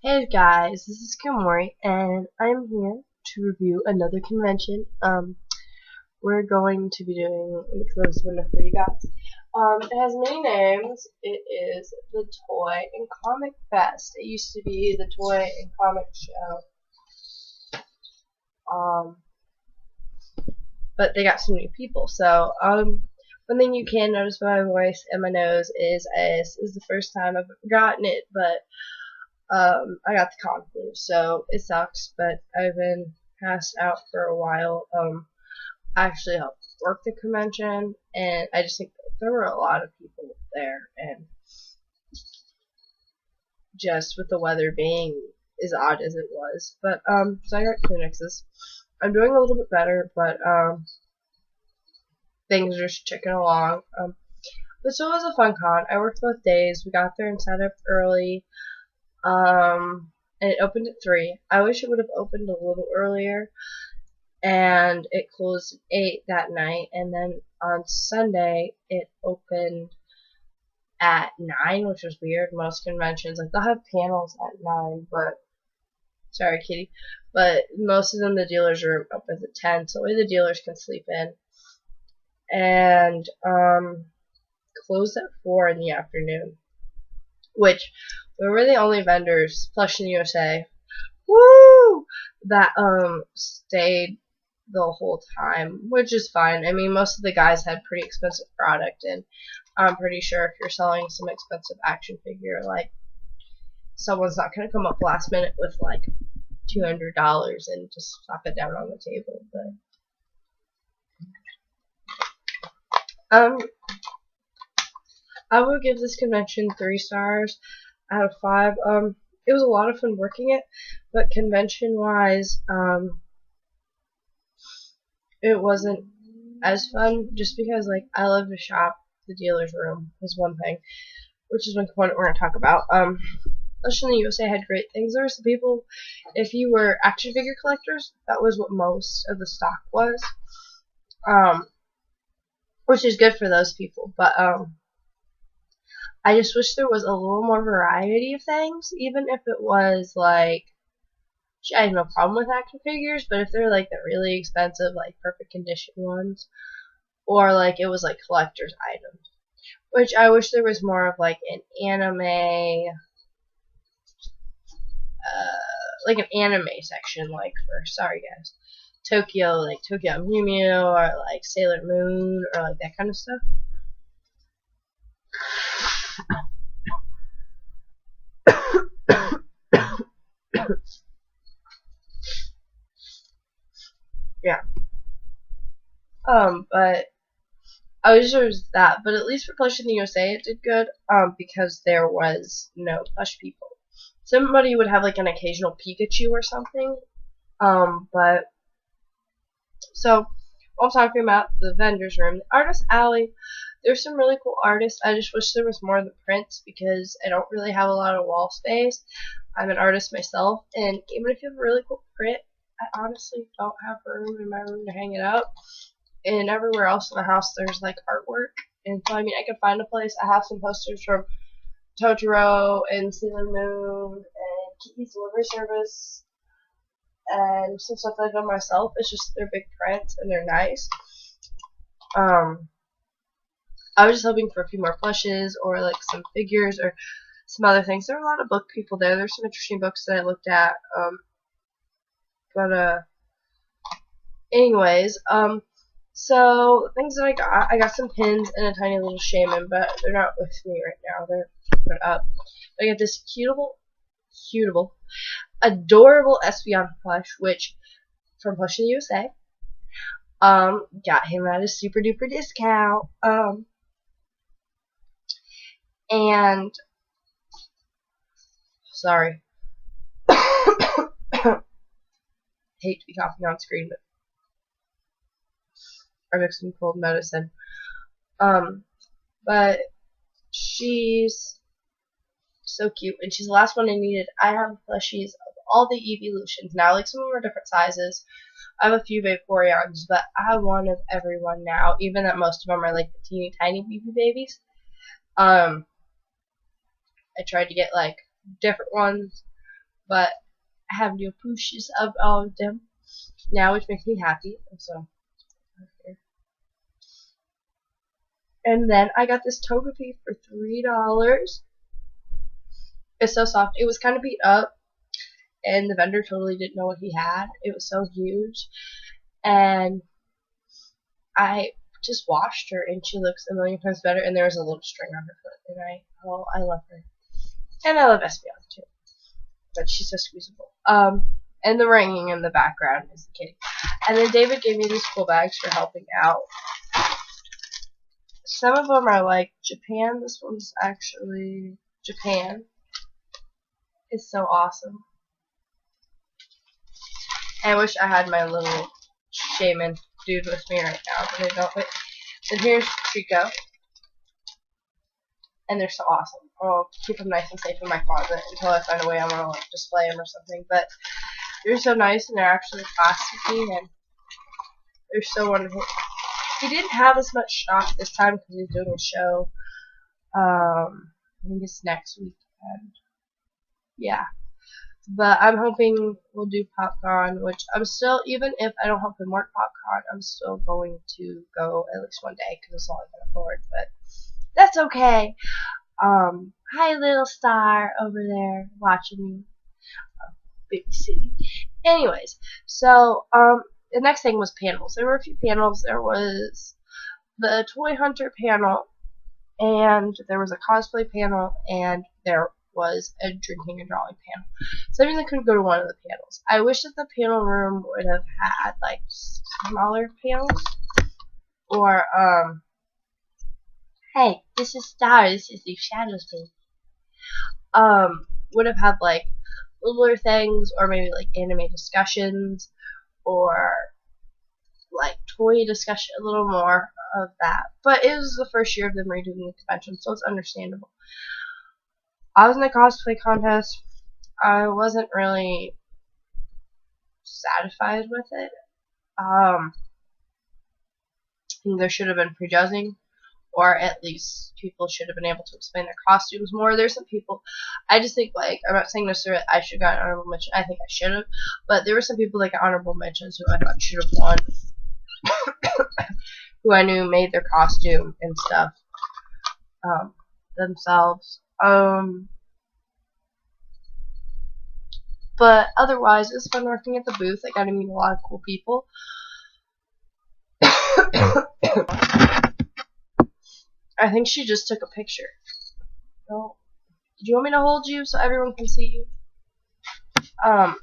Hey guys, this is Kumori, and I'm here to review another convention. We're going to be doing, let me close the window for you guys. It has many names. It is the Toy and Comic Fest. It used to be the Toy and Comic Show. But they got some new people. So, one thing you can notice by my voice and my nose is this is the first time I've gotten it, but I got the con flu, so it sucks, but I've been passed out for a while. I actually helped work the convention, and I just think there were a lot of people there, and just with the weather being as odd as it was. But, so I got Kleenexes. I'm doing a little bit better, but, things are just ticking along. But so it was a fun con. I worked both days. We got there and set up early. And it opened at 3. I wish it would have opened a little earlier, and it closed at 8 that night, and then on Sunday it opened at 9, which was weird. Most conventions, like, they'll have panels at 9, but, sorry kitty, but most of them, the dealer's room opens at 10, so only the dealers can sleep in, and, closed at 4 in the afternoon, which we were the only vendors, Plush in the USA, woo, that stayed the whole time, which is fine. I mean, most of the guys had pretty expensive product, and I'm pretty sure if you're selling some expensive action figure, like, someone's not gonna come up last minute with like $200 and just slap it down on the table. But I would give this convention 3 stars out of 5. It was a lot of fun working it, but convention-wise, it wasn't as fun just because, like, I love to shop. The dealer's room is one thing, which is one component we're going to talk about. Plush in the USA had great things. There were some people, if you were action figure collectors, that was what most of the stock was, which is good for those people, but, I just wish there was a little more variety of things, even if it was, like, I have no problem with action figures, but if they're, like, the really expensive, like, perfect condition ones, or, like, it was, like, collector's items, which I wish there was more of, like, an anime, section, like, for, sorry guys, Tokyo, like, Tokyo Mew Mew, or, like, Sailor Moon, or, like, that kind of stuff. Yeah. But I wish there was that, but at least for Plush in the USA it did good, because there was no plush people. Somebody would have, like, an occasional Pikachu or something, but, so, while I'm talking about the vendor's room, the artist alley, there's some really cool artists. I just wish there was more of the prints, because I don't really have a lot of wall space. I'm an artist myself, and even if you have a really cool print, I honestly don't have room in my room to hang it up. And everywhere else in the house there's, like, artwork, and so I mean I could find a place. I have some posters from Totoro and Sailor Moon and Kiki's Delivery Service and some stuff that I've done myself. It's just they're big prints and they're nice. I was just hoping for a few more plushes or, like, some figures or some other things. There were a lot of book people there. There's some interesting books that I looked at. Anyways, so, things that I got some pins and a tiny little shaman, but they're not with me right now. They're put up. I got this cutable, adorable Espeon plush, which, from Plush in the USA, got him at a super duper discount, and, sorry, hate to be coughing on screen, but I took some cold medicine. But she's so cute, and she's the last one I needed. I have plushies of all the evolutions now. Like, some of them are different sizes. I have a few Vaporeons, but I have one of everyone now, even that most of them are, like, the teeny tiny BB babies. I tried to get, like, different ones, but I have new Plushies of all of them now, which makes me happy. So, and then I got this Togepi for $3. It's so soft. It was kind of beat up, and the vendor totally didn't know what he had. It was so huge, and I just washed her, and she looks a million times better. And there was a little string on her foot, and I love her, and I love Espeon too. But she's so squeezable. And the ringing in the background is the kitty. And then David gave me these cool bags for helping out. Some of them are like Japan. This one's actually Japan. It's so awesome. I wish I had my little shaman dude with me right now, but I don't. And here's Trico. And they're so awesome. I'll keep them nice and safe in my closet until I find a way I'm going to like display them or something. But they're so nice, and they're actually plasticky, and they're so wonderful. He didn't have as much stock this time because he's doing a show. I think it's next week, and yeah. But I'm hoping we'll do PopCon, which I'm still, even if I don't help him work PopCon, I'm still going to go at least one day because it's all I can afford. But that's okay. Hi, little star over there watching me. Babysitting. Anyways, so the next thing was panels. There were a few panels. There was the Toy Hunter panel, and there was a cosplay panel, and there was a drinking and drawing panel. So that means I couldn't go to one of the panels. I wish that the panel room would have had like smaller panels, or hey, this is Star. This is the Shadows thing. Would have had like littler things, or maybe like anime discussions, or like toy discussion, a little more of that. But it was the first year of them redoing the convention, so it's understandable. I was in a cosplay contest. I wasn't really satisfied with it. I think there should have been prejudging, or at least people should have been able to explain their costumes more. There's some people, I just think, like, I'm not saying necessarily I should have gotten an honorable mention. I think I should have, but there were some people that got honorable mentions who I thought should have won, who I knew made their costume and stuff themselves. But otherwise, it was fun working at the booth. I got to meet a lot of cool people. I think she just took a picture. Oh, did you want me to hold you so everyone can see you? But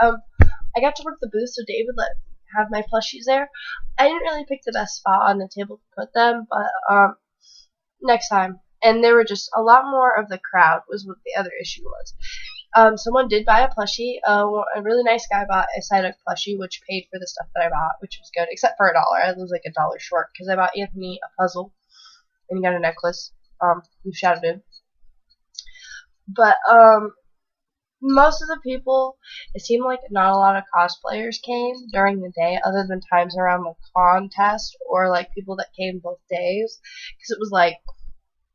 I got to work the booth, so David let me have my plushies there. I didn't really pick the best spot on the table to put them, but next time. And there were just a lot more of the crowd was what the other issue was. Someone did buy a plushie. A really nice guy bought a Psyduck plushie, which paid for the stuff that I bought, which was good, except for $1. I was like $1 short because I bought Anthony a puzzle, and he got a necklace. Who shouted him. But most of the people, it seemed like not a lot of cosplayers came during the day, other than times around the contest, or like people that came both days, because it was like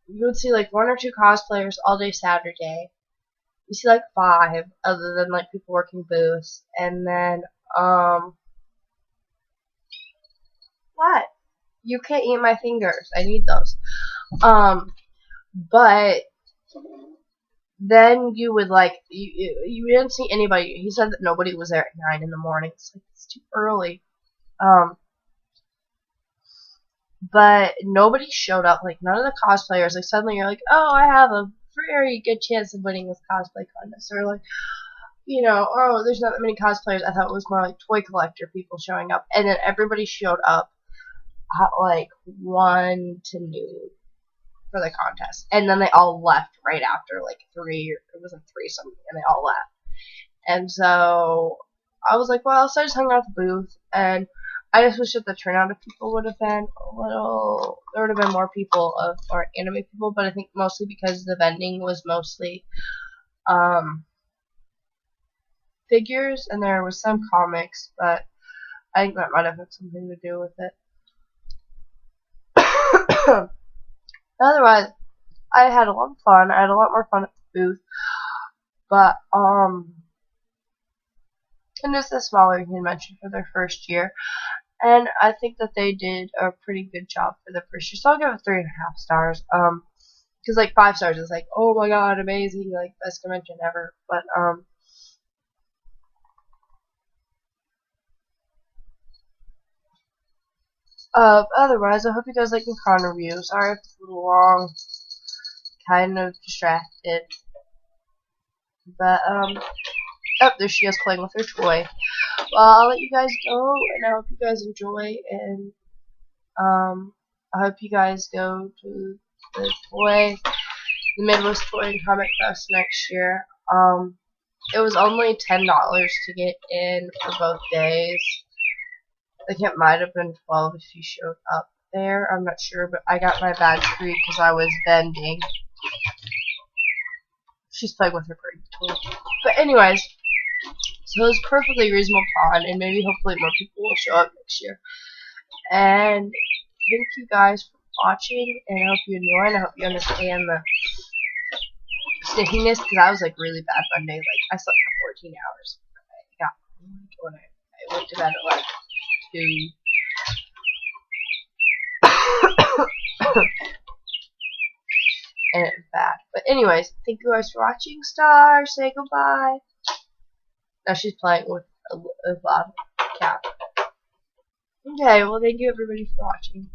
you would see like 1 or 2 cosplayers all day Saturday. You see like 5, other than like people working booths, and then what? You can't eat my fingers. I need those. But then you would like you didn't see anybody. He said that nobody was there at 9 in the morning. It's like it's too early. But nobody showed up. Like none of the cosplayers. Like suddenly you're like, oh, I have a very good chance of winning this cosplay contest, or like, you know, oh, there's not that many cosplayers. I thought it was more like toy collector people showing up, and then everybody showed up at like 1 to noon for the contest, and then they all left right after like 3, or it was like 3 something, and they all left. And so I was like, well, so I just hung out at the booth, and I just wish that the turnout of people would have been a little, there would have been more people of, or anime people, but I think mostly because the vending was mostly figures, and there was some comics, but I think that might have had something to do with it. Otherwise, I had a lot of fun. I had a lot more fun at the booth. But, and it's a smaller convention for their first year. And I think that they did a pretty good job for the first year. So I'll give it 3.5 stars. Because like 5 stars is like, oh my god, amazing, like best convention ever. But otherwise, I hope you guys like the con review. Sorry if it's a little long, kind of distracted. But oh, there she is playing with her toy. Well, I'll let you guys go, and I hope you guys enjoy. And I hope you guys go to the Midwest Toy and Comic Fest next year. It was only $10 to get in for both days. I think it might have been 12 if you showed up there. I'm not sure, but I got my badge free because I was vending. She's playing with her pretty toy. But anyways, so it was perfectly reasonable con, and maybe hopefully more people will show up next year. And thank you guys for watching, and I hope you enjoy, and I hope you understand the stickiness, because I was like really bad Monday. Like I slept for 14 hours. I went to bed at like 2. And it was bad. But anyways, thank you guys for watching. Star, say goodbye. Now she's playing with a loud cat. Okay, well thank you everybody for watching.